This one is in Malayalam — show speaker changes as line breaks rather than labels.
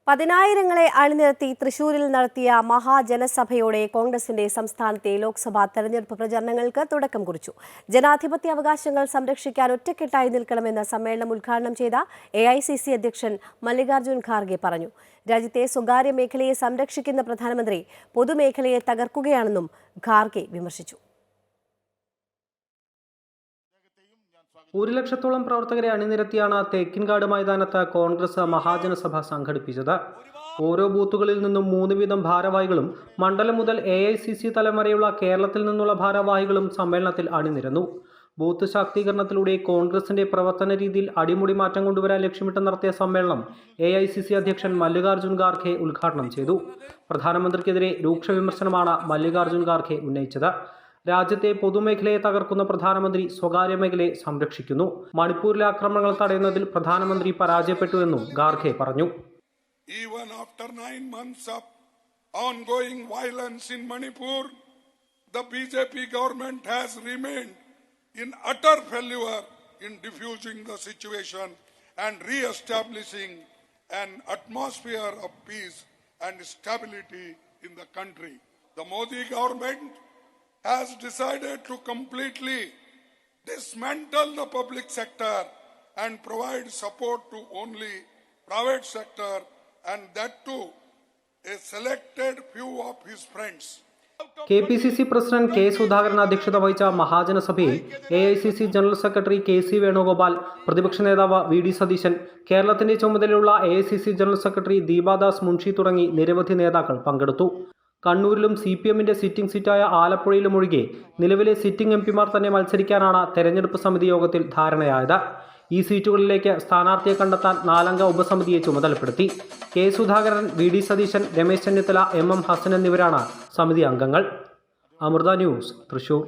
പതിനായിരങ്ങളെ അണിനിരത്തി തൃശൂരിൽ നടത്തിയ മഹാജനസഭയോടെ കോൺഗ്രസിന്റെ സംസ്ഥാനത്തെ ലോക്സഭാ തെരഞ്ഞെടുപ്പ് പ്രചരണങ്ങൾക്ക് തുടക്കം കുറിച്ചു. ജനാധിപത്യ അവകാശങ്ങൾ സംരക്ഷിക്കാൻ ഒറ്റക്കെട്ടായി നിൽക്കണമെന്ന് സമ്മേളനം ഉദ്ഘാടനം ചെയ്ത AICC അധ്യക്ഷൻ മല്ലികാർജ്ജുൻ ഖാർഗെ പറഞ്ഞു. രാജ്യത്തെ സ്വകാര്യ മേഖലയെ സംരക്ഷിക്കുന്ന പ്രധാനമന്ത്രി പൊതുമേഖലയെ തകർക്കുകയാണെന്നും ഖാർഗെ വിമർശിച്ചു.
1 ലക്ഷത്തോളം പ്രവർത്തകരെ അണിനിരത്തിയാണ് തേക്കിൻകാട് മൈതാനത്ത് കോൺഗ്രസ് മഹാജനസഭ സംഘടിപ്പിച്ചത്. ഓരോ ബൂത്തുകളിൽ നിന്നും 3 വീതം ഭാരവാഹികളും മണ്ഡലം മുതൽ AICC തലം വരെയുള്ള കേരളത്തിൽ നിന്നുള്ള ഭാരവാഹികളും സമ്മേളനത്തിൽ അണിനിരന്നു. ബൂത്ത് ശാക്തീകരണത്തിലൂടെ കോൺഗ്രസിന്റെ പ്രവർത്തന രീതിയിൽ അടിമുടി മാറ്റം കൊണ്ടുവരാൻ ലക്ഷ്യമിട്ട് നടത്തിയ സമ്മേളനം AICC അധ്യക്ഷൻ മല്ലികാർജ്ജുൻ ഖാർഗെ ഉദ്ഘാടനം ചെയ്തു. പ്രധാനമന്ത്രിക്കെതിരെ രൂക്ഷ വിമർശനമാണ് മല്ലികാർജ്ജുൻ ഖാർഗെ ഉന്നയിച്ചത്. രാജ്യത്തെ പൊതുമേഖലയെ തകർക്കുന്ന പ്രധാനമന്ത്രി സ്വകാര്യ മേഖലയെ സംരക്ഷിക്കുന്നു. മണിപ്പൂരിലെ ആക്രമണങ്ങൾ തടയുന്നതിൽ പ്രധാനമന്ത്രി പരാജയപ്പെട്ടുവെന്നും ഖാർഗെ പറഞ്ഞു.
Even after 9 months of ongoing violence in Manipur, the BJP government has remained in utter failure in diffusing the situation and re-establishing an atmosphere of peace and stability in the country. The Modi government has decided to completely dismantle the public sector and provide support to only private sector, and that too a selected few of his friends.
KPCC president K. Sudhakaran അധ്യക്ഷത വഹിച്ച മഹാജനസഭയിൽ AICC general secretary KC Venugopal, പ്രതിപക്ഷ നേതാവ് VD സതീശൻ, കേരളത്തിന്റെ ചുമതലയുള്ള AICC general secretary Deepa Das Munshi തുടങ്ങി നിരവധി നേതാക്കൾ പങ്കെടുത്തു. കണ്ണൂരിലും CPMന്റെ സിറ്റിംഗ് സീറ്റായ ആലപ്പുഴയിലും ഒഴികെ നിലവിലെ സിറ്റിംഗ് MPമാർ തന്നെ മത്സരിക്കാനാണ് തെരഞ്ഞെടുപ്പ് സമിതി യോഗത്തിൽ ധാരണയായത്. ഈ സീറ്റുകളിലേക്ക് സ്ഥാനാർത്ഥിയെ കണ്ടെത്താൻ 4-അംഗ ഉപസമിതിയെ ചുമതലപ്പെടുത്തി. K. Sudhakaran, VD Satheesan, Ramesh Chennithala, MM Hasan എന്നിവരാണ് സമിതി അംഗങ്ങൾ. അമൃത ന്യൂസ്, തൃശൂർ.